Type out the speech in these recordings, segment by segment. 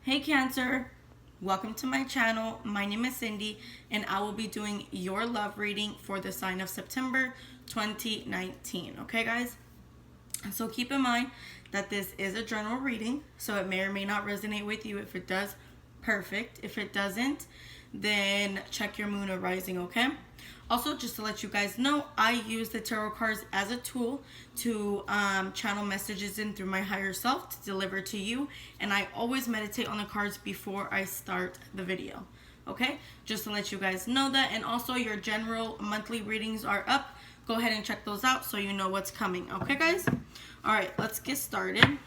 Hey Cancer, welcome to my channel. My name is Cindy and I will be doing your love reading for the sign of September 2019. Okay guys? So keep in mind that this is a general reading, so it may or may not resonate with you. If it does, perfect. If it doesn't, then check your moon or rising, okay? Also, just to let you guys know, I use the tarot cards as a tool to channel messages in through my higher self to deliver to you. And I always meditate on the cards before I start the video. Okay? Just to let you guys know that. And also, your general monthly readings are up. Go ahead and check those out so you know what's coming. Okay, guys? Alright, let's get started.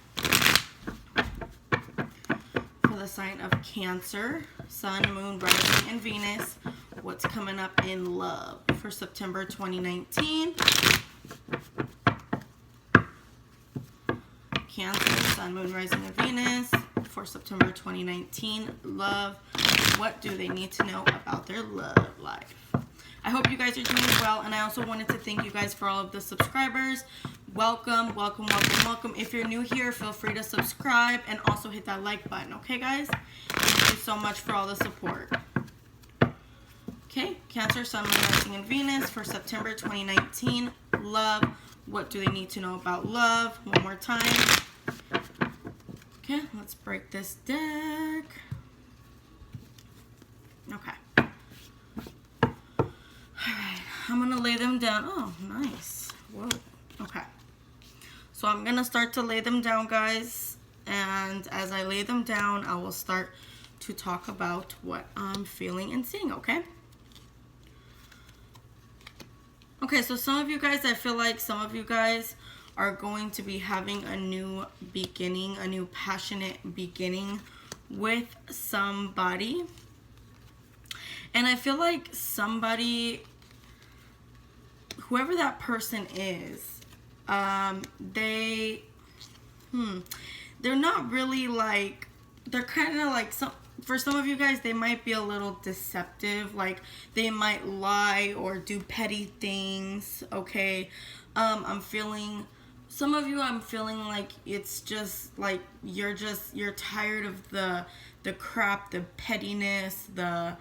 For the sign of Cancer, Sun, Moon, Rising, and Venus. What's coming up in love for September 2019? Cancer, Sun, Moon, Rising, and Venus for September 2019. Love. What do they need to know about their love life? I hope you guys are doing well, and I also wanted to thank you guys for all of the subscribers. Welcome, welcome, welcome, welcome. If you're new here, feel free to subscribe and also hit that like button, okay guys? Thank you so much for all the support. Okay, Cancer, Sun, Moon, Rising, and Venus for September 2019. Love. What do they need to know about love? One more time. Okay, let's break this deck. Okay. Alright, I'm going to lay them down. Oh, nice. Whoa. Okay. So I'm going to start to lay them down, guys. And as I lay them down, I will start to talk about what I'm feeling and seeing, okay? Okay, so some of you guys, I feel like some of you guys are going to be having a new beginning, a new passionate beginning with somebody. And I feel like somebody, whoever that person is, they're not really like, they're kind of like for some of you guys, they might be a little deceptive. Like, they might lie or do petty things, okay? I'm feeling, some of you, I'm feeling like it's just, like, you're tired of the crap, the pettiness, the,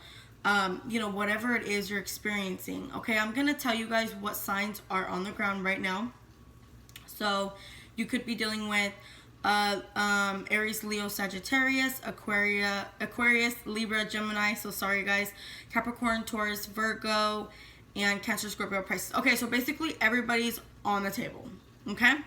you know, whatever it is you're experiencing, okay? I'm going to tell you guys what signs are on the ground right now. So, you could be dealing with Aries, Leo, Sagittarius, Aquarius, Libra, Gemini, so sorry guys, Capricorn, Taurus, Virgo, and Cancer, Scorpio, Pisces. Okay, so basically everybody's on the table, okay?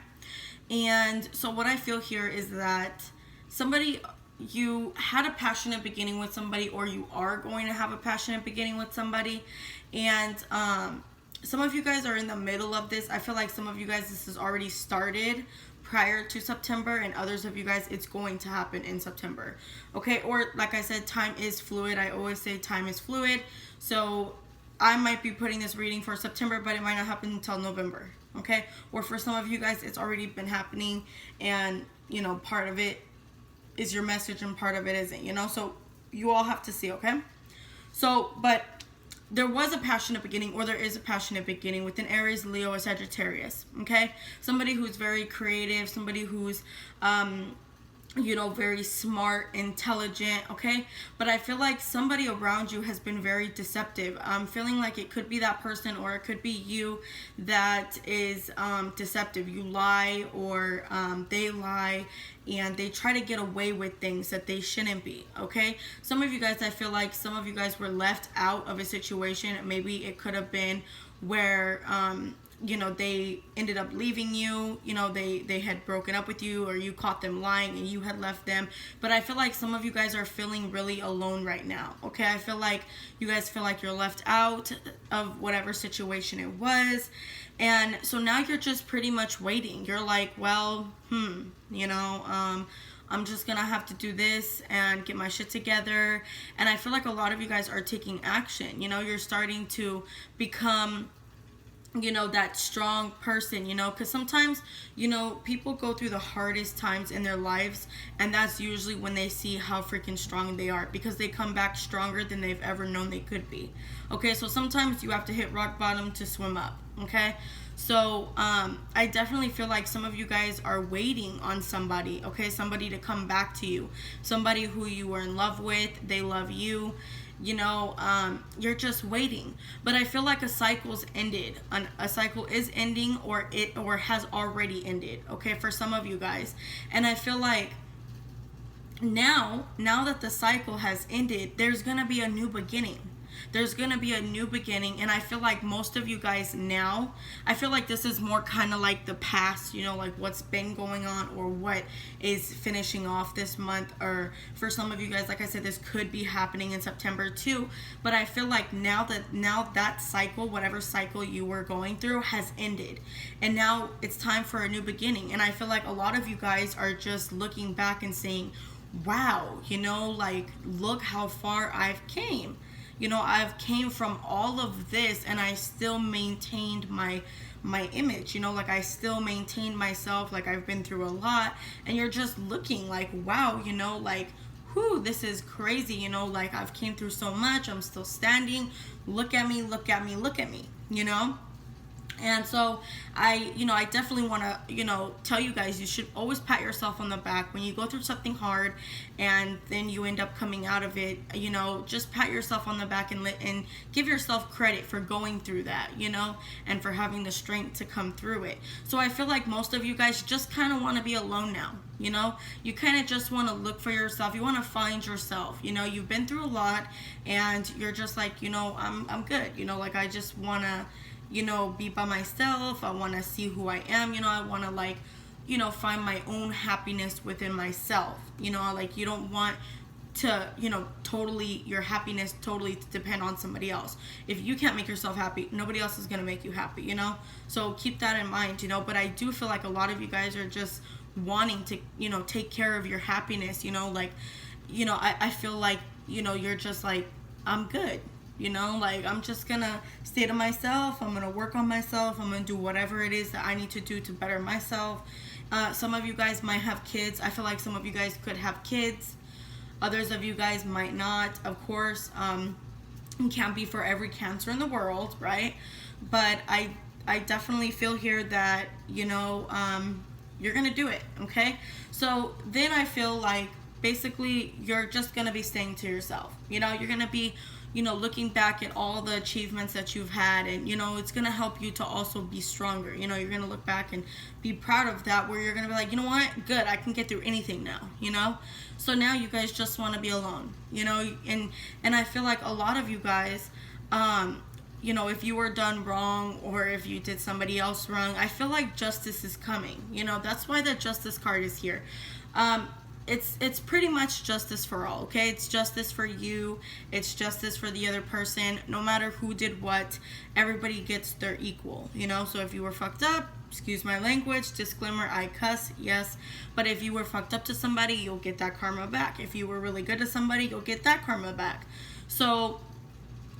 And so what I feel here is that somebody, you had a passionate beginning with somebody, or you are going to have a passionate beginning with somebody, and some of you guys are in the middle of this. I feel like some of you guys, this has already started prior to September, and others of you guys, it's going to happen in September, okay? Or like I said, time is fluid. I always say time is fluid, so I might be putting this reading for September, but it might not happen until November, okay? Or for some of you guys, it's already been happening, and you know, part of it is your message and part of it isn't, you know? So you all have to see, okay? So, but there was a passionate beginning, or there is a passionate beginning with an Aries, Leo, or Sagittarius, okay? Somebody who's very creative, somebody who's, you know, very smart, intelligent, okay? But I feel like somebody around you has been very deceptive. I'm feeling like it could be that person, or it could be you that is deceptive. You lie, or they lie, and they try to get away with things that they shouldn't be, okay? Some of you guys, I feel like some of you guys were left out of a situation. Maybe it could have been where, you know, they ended up leaving you, you know, they had broken up with you, or you caught them lying and you had left them. But I feel like some of you guys are feeling really alone right now, okay? I feel like you guys feel like you're left out of whatever situation it was. And so now you're just pretty much waiting. You're like, well, you know, I'm just gonna have to do this and get my shit together. And I feel like a lot of you guys are taking action. You know, you're starting to become, you know, that strong person, you know, because sometimes, you know, people go through the hardest times in their lives, and that's usually when they see how freaking strong they are, because they come back stronger than they've ever known they could be, okay? So sometimes you have to hit rock bottom to swim up, okay? So I definitely feel like some of you guys are waiting on somebody, okay? Somebody to come back to you. Somebody who you were in love with, they love you. You're just waiting. But I feel like a cycle's ended. A cycle is ending, or has already ended, okay, for some of you guys. And I feel like now that the cycle has ended, there's gonna be a new beginning. There's gonna be a new beginning. And I feel like most of you guys now, I feel like this is more kind of like the past, like what's been going on, or what is finishing off this month. Or for some of you guys, like I said, this could be happening in September too. But I feel like now that cycle, whatever cycle you were going through, has ended, and now it's time for a new beginning. And I feel like a lot of you guys are just looking back and saying, wow, like, look how far I've came. I've came from all of this, and I still maintained my image, like I still maintained myself, like I've been through a lot. And you're just looking like, wow, like, whew, this is crazy, like I've came through so much, I'm still standing, look at me, look at me, look at me, And so I definitely want to, tell you guys, you should always pat yourself on the back when you go through something hard and then you end up coming out of it. Just pat yourself on the back and give yourself credit for going through that, and for having the strength to come through it. So I feel like most of you guys just kind of want to be alone now. You kind of just want to look for yourself. You want to find yourself. You've been through a lot, and you're just like, I'm good. Like I just want to be by myself. I want to see who I am. I want to find my own happiness within myself. Like you don't want to, your happiness totally depend on somebody else. If you can't make yourself happy, nobody else is going to make you happy, So keep that in mind, But I do feel like a lot of you guys are just wanting to, take care of your happiness, I feel like, you're just like, I'm good. Like I'm just gonna stay to myself. I'm gonna work on myself. I'm gonna do whatever it is that I need to do to better myself. Some of you guys might have kids. I feel like some of you guys could have kids. Others of you guys might not. Of course, it can't be for every cancer in the world, right? But I definitely feel here that you're gonna do it. Okay. So then I feel like basically you're just gonna be staying to yourself. You're gonna be looking back at all the achievements that you've had, and it's going to help you to also be stronger. You're going to look back and be proud of that, where you're going to be like, you know what, good, I can get through anything now. So now you guys just want to be alone, and I feel like a lot of you guys, if you were done wrong, or if you did somebody else wrong, I feel like justice is coming. That's why the justice card is here. It's pretty much justice for all, okay? It's justice for you. It's justice for the other person. No matter who did what, everybody gets their equal, So if you were fucked up, excuse my language, disclaimer, I cuss, yes. But if you were fucked up to somebody, you'll get that karma back. If you were really good to somebody, you'll get that karma back. So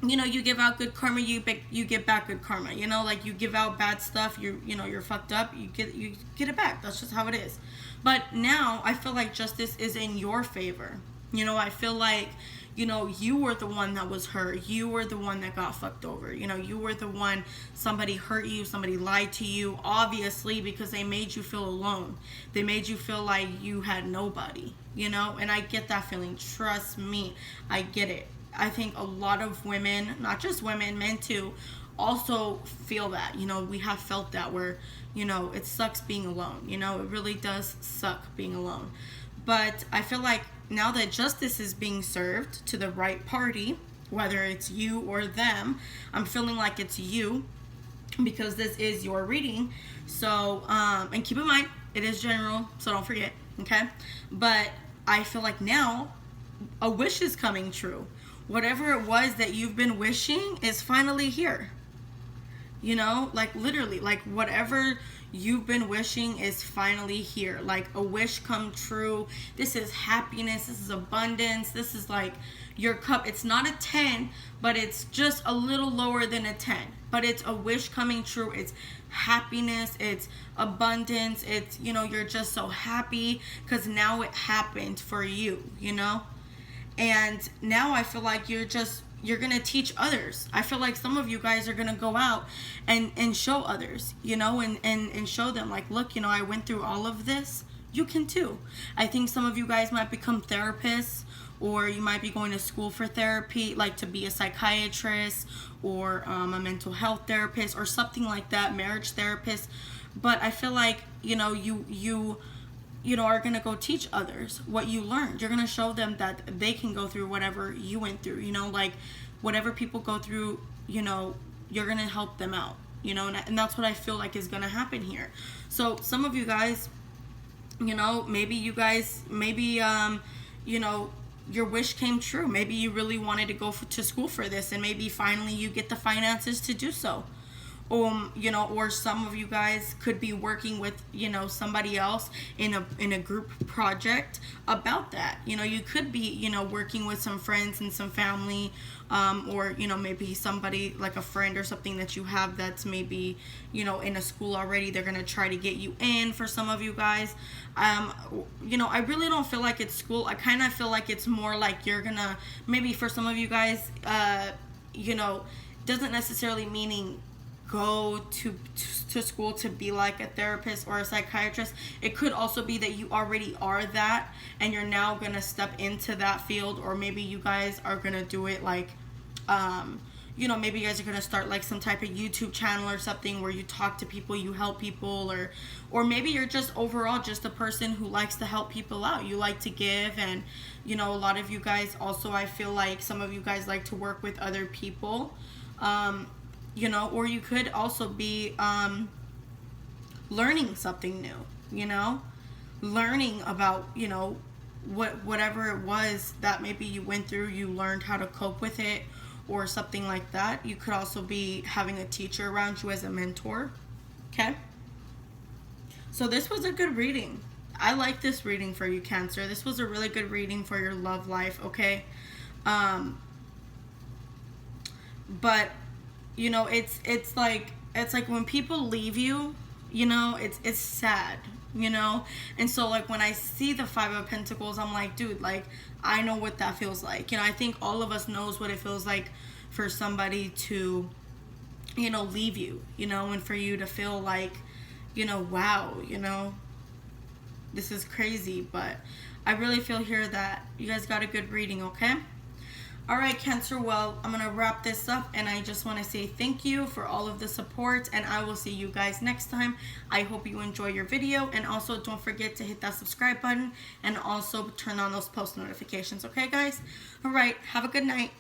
you give out good karma, you get back good karma. Like you give out bad stuff, you're fucked up, you get it back. That's just how it is. But now I feel like justice is in your favor. I feel like, you were the one that was hurt. You were the one that got fucked over. You were the one, somebody hurt you, somebody lied to you, obviously, because they made you feel alone. They made you feel like you had nobody, and I get that feeling. Trust me, I get it. I think a lot of women, not just women, men too, also feel that. We have felt that, where, it sucks being alone. It really does suck being alone. But I feel like now that justice is being served to the right party, whether it's you or them, I'm feeling like it's you, because this is your reading. So, and keep in mind, it is general, so don't forget, okay? But I feel like now a wish is coming true. Whatever it was that you've been wishing is finally here. Like literally, like whatever you've been wishing is finally here. Like a wish come true. This is happiness. This is abundance. This is like your cup. It's not a 10, but it's just a little lower than a 10. But it's a wish coming true. It's happiness. It's abundance. It's, you're just so happy because now it happened for you, And now I feel like you're just, you're gonna teach others. I feel like some of you guys are gonna go out and show others, you know, and show them like, look, you know, I went through all of this. You can too. I think some of you guys might become therapists, or you might be going to school for therapy, like to be a psychiatrist or a mental health therapist or something like that, marriage therapist. But I feel like, you know, you know, are going to go teach others what you learned. You're going to show them that they can go through whatever you went through, you know, like whatever people go through, you know, you're going to help them out, you know, and that's what I feel like is going to happen here. So some of you guys, you know, maybe you guys, you know, your wish came true. Maybe you really wanted to go to school for this, and maybe finally you get the finances to do so. You know, or some of you guys could be working with, you know, somebody else in a group project about that. You know, you could be, you know, working with some friends and some family, or, you know, maybe somebody like a friend or something that you have that's maybe, you know, in a school already. They're gonna try to get you in. For some of you guys, you know, I really don't feel like it's school. I kind of feel like it's more like you're gonna, maybe for some of you guys, you know, doesn't necessarily meaning go to school to be like a therapist or a psychiatrist. It could also be that you already are that and you're now gonna step into that field, or maybe you guys are gonna do it like, you know, maybe you guys are gonna start like some type of YouTube channel or something where you talk to people, you help people, or maybe you're just overall just a person who likes to help people out. You like to give, and you know, a lot of you guys also, I feel like some of you guys like to work with other people. You know, or you could also be learning something new, you know, learning about, you know, whatever it was that maybe you went through, you learned how to cope with it or something like that. You could also be having a teacher around you as a mentor. Okay, so this was a good reading. I like this reading for you, Cancer. This was a really good reading for your love life. Okay, but you know, it's like when people leave you, you know, it's sad, you know. And so like when I see the Five of Pentacles, I'm like, dude, like I know what that feels like. You know, I think all of us knows what it feels like for somebody to, you know, leave you, you know, and for you to feel like, you know, wow, you know, this is crazy. But I really feel here that you guys got a good reading. Okay, all right, Cancer, well, I'm gonna wrap this up, and I just want to say thank you for all of the support, and I will see you guys next time. I hope you enjoy your video, and also don't forget to hit that subscribe button and also turn on those post notifications. Okay, guys? All right, have a good night.